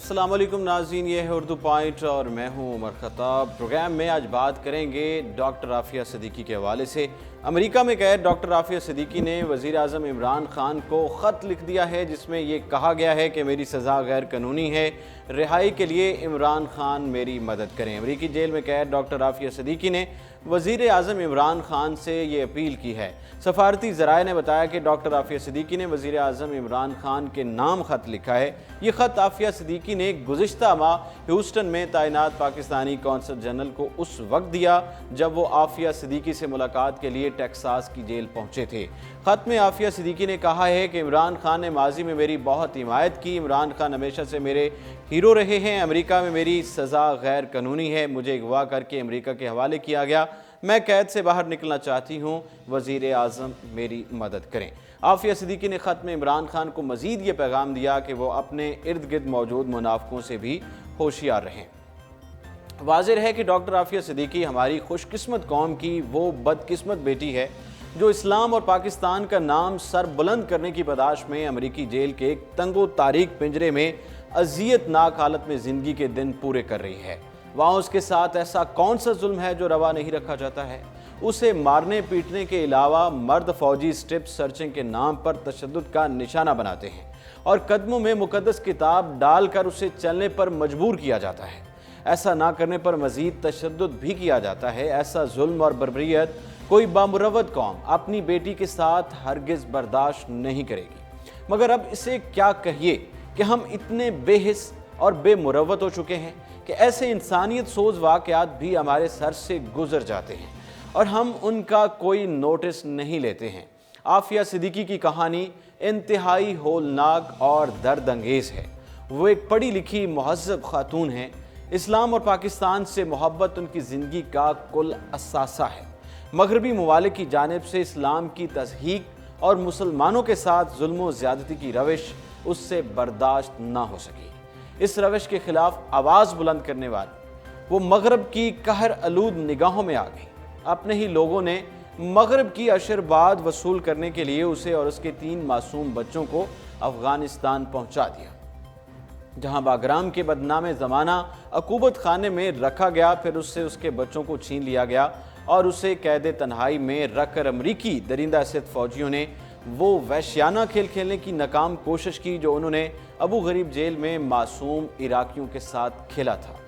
अस्सलाम वालेकुम नाज़रीन, ये है उर्दू पॉइंट और मैं हूँ उमर खत्ताब। प्रोग्राम में आज बात करेंगे डॉक्टर आफिया सिद्दीकी के हवाले से। अमेरिका में कैद डॉक्टर आफिया सिद्दीकी ने वज़ीर आज़म इमरान खान को ख़त लिख दिया है जिसमें ये कहा गया है कि मेरी सज़ा गैर कानूनी है, रिहाई के लिए इमरान खान मेरी मदद करें। अमेरिकी जेल में कैद डॉक्टर आफिया सिद्दीकी ने वज़ीर आज़म इमरान खान से ये अपील की है। सफारती ज़राए ने बताया कि डॉक्टर आफिया सिद्दीकी ने वज़ीर आज़म इमरान खान के नाम ख़त लिखा है। ये ख़त आफिया सिद्दीकी ने गुज़िश्ता माह ह्यूस्टन में तैनात पाकिस्तानी कौंसल जनरल को उस वक्त दिया जब वो आफिया सिद्दीकी से मुलाकात के लिए टेक्सास की जेल पहुंचे थे। ख़त में आफिया सिद्दीकी ने कहा है कि इमरान खान ने माजी में मेरी बहुत हिमायत की। इमरान खान हमेशा से मेरे हीरो रहे हैं। अमेरिका में मेरी सज़ा गैर कानूनी है, मुझे अगवा करके अमेरिका के हवाले किया गया। मैं कैद से बाहर निकलना चाहती हूँ, वज़ीर आज़म मेरी मदद करें। आफिया सिद्दीकी ने ख़त में इमरान खान को मज़ीद ये पैगाम दिया कि वो अपने इर्द गिर्द मौजूद मुनाफ़िकों से भी होशियार रहें। वाज़ेह है कि डॉक्टर आफिया सिद्दीकी हमारी खुशकिस्मत कौम की वो बदकिस्मत बेटी है जो इस्लाम और पाकिस्तान का नाम सर बुलंद करने की बदाश में अमेरिकी जेल के एक तंगो तारीक पिंजरे में अज़ियतनाक हालत में ज़िंदगी के दिन पूरे कर रही है। वहाँ उसके साथ ऐसा कौन सा जुल्म है जो रवा नहीं रखा जाता है। उसे मारने पीटने के अलावा मर्द फौजी स्ट्रिप सर्चिंग के नाम पर तशद्दुद का निशाना बनाते हैं और कदमों में मुकद्दस किताब डालकर उसे चलने पर मजबूर किया जाता है। ऐसा ना करने पर मज़ीद तशद्दुद भी किया जाता है। ऐसा जुल्म और बर्बरियत कोई बामुरव्वत कौम अपनी बेटी के साथ हरगिज़ बर्दाश्त नहीं करेगी। मगर अब इसे क्या कहिए कि हम इतने बेहिस और बेमुरव्वत हो चुके हैं कि ऐसे इंसानियत सोज वाक़यात भी हमारे सर से गुजर जाते हैं और हम उनका कोई नोटिस नहीं लेते हैं। आफिया सिद्दीकी की कहानी इंतहाई होलनाक और दर्द अंगेज़ है। वो एक पढ़ी लिखी महज़्ज़ब खातून हैं। इस्लाम और पाकिस्तान से मोहब्बत उनकी ज़िंदगी का कुल असासा है। मगरबी ममालिक की जानिब से इस्लाम की तज़हीक और मुसलमानों के साथ जुल्म व ज़्यादती की रविश उससे बर्दाश्त ना हो सकी। इस रविश के खिलाफ आवाज़ बुलंद करने वाली वो मगरब की कहर आलूद निगाहों में आ गई। अपने ही लोगों ने मगरब की आशीर्वाद वसूल करने के लिए उसे और उसके 3 मासूम बच्चों को अफ़गानिस्तान पहुंचा दिया, जहां बागराम के बदनामे ज़माना अकूबत खाने में रखा गया। फिर उससे उसके बच्चों को छीन लिया गया और उसे कैद तन्हाई में रखकर अमरीकी दरिंदा सिद्ध फ़ौजियों ने वो वहशियाना खेल खेलने की नाकाम कोशिश की जो उन्होंने अबू गरीब जेल में मासूम इराकियों के साथ खेला था।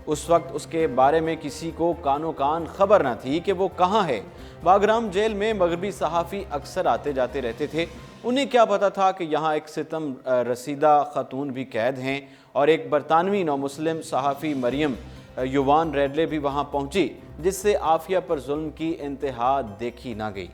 उस वक्त उसके बारे में किसी को कानो कान खबर न थी कि वो कहाँ है। बागराम जेल में मगरबी सहाफ़ी अक्सर आते जाते रहते थे। उन्हें क्या पता था कि यहाँ एक सितम रसीदा खातून भी कैद हैं और एक बरतानवी नौ मुस्लिम सहाफ़ी मरियम युवान रेडले भी वहाँ पहुँची, जिससे आफिया पर जुल्म की इंतहा देखी ना गई।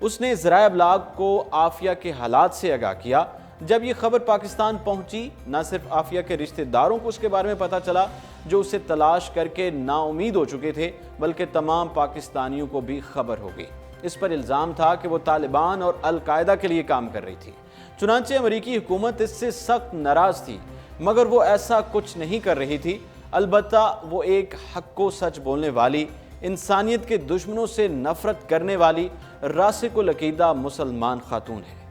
उसने ज़राए अबलाग को आफिया के हालात से आगाह किया। जब ये खबर पाकिस्तान पहुंची, न सिर्फ आफिया के रिश्तेदारों को उसके बारे में पता चला जो उसे तलाश करके नाउमीद हो चुके थे, बल्कि तमाम पाकिस्तानियों को भी खबर हो गई। इस पर इल्ज़ाम था कि वो तालिबान और अल-कायदा के लिए काम कर रही थी। चुनांचे अमेरिकी हुकूमत इससे सख्त नाराज़ थी, मगर वो ऐसा कुछ नहीं कर रही थी। अलबत्ता वो एक हक़ सच बोलने वाली, इंसानियत के दुश्मनों से नफ़रत करने वाली रासिकुल अकीदा मुसलमान खातून है।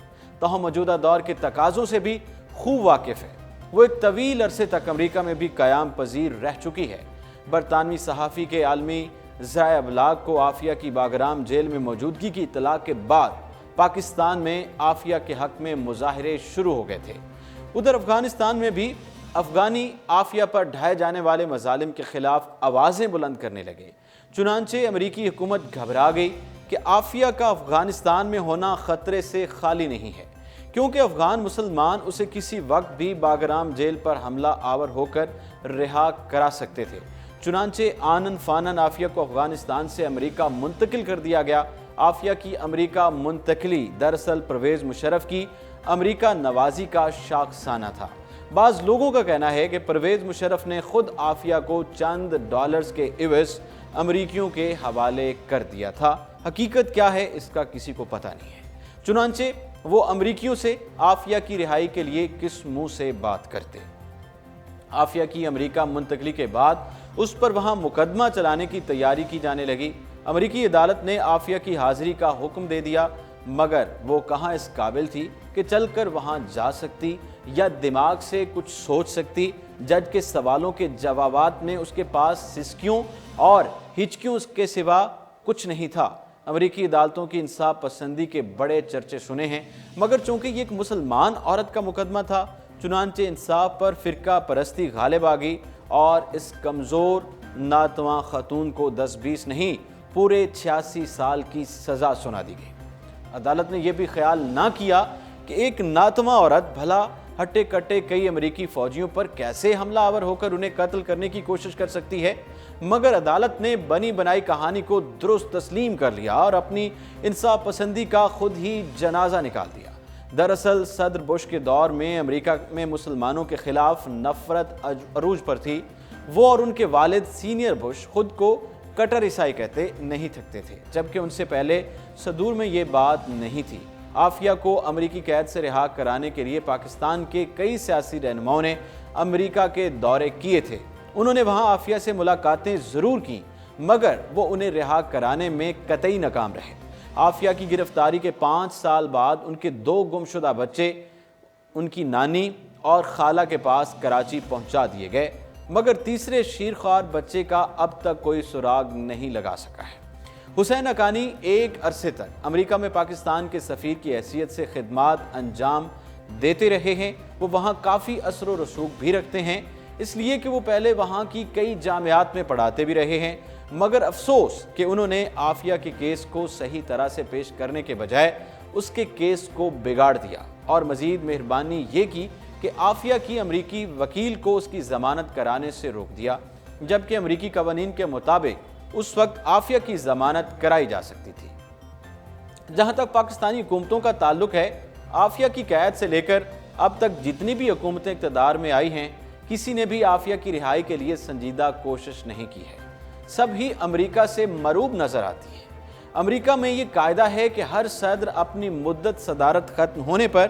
तो मौजूदा दौर के तकाज़ों से भी खूब वाकिफ़ है। वो एक तवील अरसे तक अमरीका में भी क़याम पजीर रह चुकी है। बरतानवी सहाफ़ी के आलमी ज़राए अबलाग को आफिया की बागराम जेल में मौजूदगी की इत्तला के बाद पाकिस्तान में आफिया के हक़ में मुज़ाहरे शुरू हो गए थे। उधर अफ़गानिस्तान में भी अफ़गानी आफिया पर ढाए जाने वाले मज़ालिम के ख़िलाफ़ आवाज़ें बुलंद करने लगे। चुनांचे अमरीकी हुकूमत घबरा गई कि आफिया का अफ़गानिस्तान में होना ख़तरे से खाली नहीं है, क्योंकि अफ़गान मुसलमान उसे किसी वक्त भी बागराम जेल पर हमला आवर होकर रिहा करा सकते थे। चुनांचे आनन फानन आफिया को अफ़गानिस्तान से अमरीका मुंतकिल कर दिया गया। आफिया की अमरीका मुंतकली दरअसल परवेज़ मुशर्रफ की अमरीका नवाजी का शाखसाना था। बाज़ लोगों का कहना है कि परवेज़ मुशर्रफ ने खुद आफिया को चंद डॉलर्स के इवज़ अमरीकियों के हवाले कर दिया था। हकीकत क्या है इसका किसी को पता नहीं है। चुनांचे वो अमरीकियों से आफिया की रिहाई के लिए किस मुंह से बात करते। आफिया की अमरीका मुंतकली के बाद उस पर वहां मुकदमा चलाने की तैयारी की जाने लगी। अमरीकी अदालत ने आफिया की हाजिरी का हुक्म दे दिया, मगर वो कहाँ इस काबिल थी कि चलकर वहां जा सकती या दिमाग से कुछ सोच सकती। जज के सवालों के जवाबात में उसके पास सिसकियों और हिचकियों के सिवा कुछ नहीं था। अमेरिकी अदालतों की इंसाफ पसंदी के बड़े चर्चे सुने हैं, मगर चूंकि ये एक मुसलमान औरत का मुकदमा था, चुनांचे इंसाफ पर फिरका परस्ती गालिब आ गई और इस कमज़ोर नातवां खातून को 10-20 नहीं पूरे 86 साल की सज़ा सुना दी गई। अदालत ने यह भी ख्याल ना किया कि एक नातवां औरत भला हट्टे कट्टे कई अमेरिकी फौजियों पर कैसे हमलावर होकर उन्हें कत्ल करने की कोशिश कर सकती है, मगर अदालत ने बनी बनाई कहानी को दुरुस्त तस्लीम कर लिया और अपनी इंसाफ पसंदी का खुद ही जनाजा निकाल दिया। दरअसल सदर बुश के दौर में अमेरिका में मुसलमानों के खिलाफ नफरत अरूज पर थी। वो और उनके वालिद सीनियर बुश खुद को कट्टर ईसाई कहते नहीं थकते थे, जबकि उनसे पहले सदूर में ये बात नहीं थी। आफिया को अमेरिकी कैद से रिहा कराने के लिए पाकिस्तान के कई सियासी रहनुमाओं ने अमेरिका के दौरे किए थे। उन्होंने वहां आफिया से मुलाकातें ज़रूर की, मगर वो उन्हें रिहा कराने में कतई नाकाम रहे। आफिया की गिरफ्तारी के 5 साल बाद उनके 2 गुमशुदा बच्चे उनकी नानी और खाला के पास कराची पहुंचा दिए गए, मगर तीसरे शीरख्वार बच्चे का अब तक कोई सुराग नहीं लगा सका है। हुसैन हक्कानी एक अरसे तक अमेरिका में पाकिस्तान के सफ़ीर की हैसियत से खिदमात अंजाम देते रहे हैं। वो वहाँ काफ़ी असर व रसूख भी रखते हैं, इसलिए कि वो पहले वहाँ की कई जामियात में पढ़ाते भी रहे हैं, मगर अफसोस कि उन्होंने आफिया के केस को सही तरह से पेश करने के बजाय उसके केस को बिगाड़ दिया और मज़ीद मेहरबानी ये की कि आफिया की अमेरिकी वकील को उसकी ज़मानत कराने से रोक दिया, जबकि अमेरिकी कवानीन के मुताबिक उस वक्त आफिया की ज़मानत कराई जा सकती थी। जहाँ तक पाकिस्तानी हुकूमतों का ताल्लुक है, आफिया की कैद से लेकर अब तक जितनी भी हुकूमतें इक़्तिदार में आई हैं, किसी ने भी आफिया की रिहाई के लिए संजीदा कोशिश नहीं की है। सब ही अमेरिका से मरूब नज़र आती है। अमेरिका में ये कायदा है कि हर सदर अपनी मुद्दत सदारत ख़त्म होने पर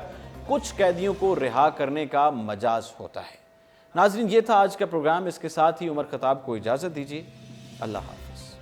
कुछ कैदियों को रिहा करने का मजाज होता है। नाज़रीन, ये था आज का प्रोग्राम। इसके साथ ही उमर खताब को इजाज़त दीजिए। अल्लाह हाफ़िज़।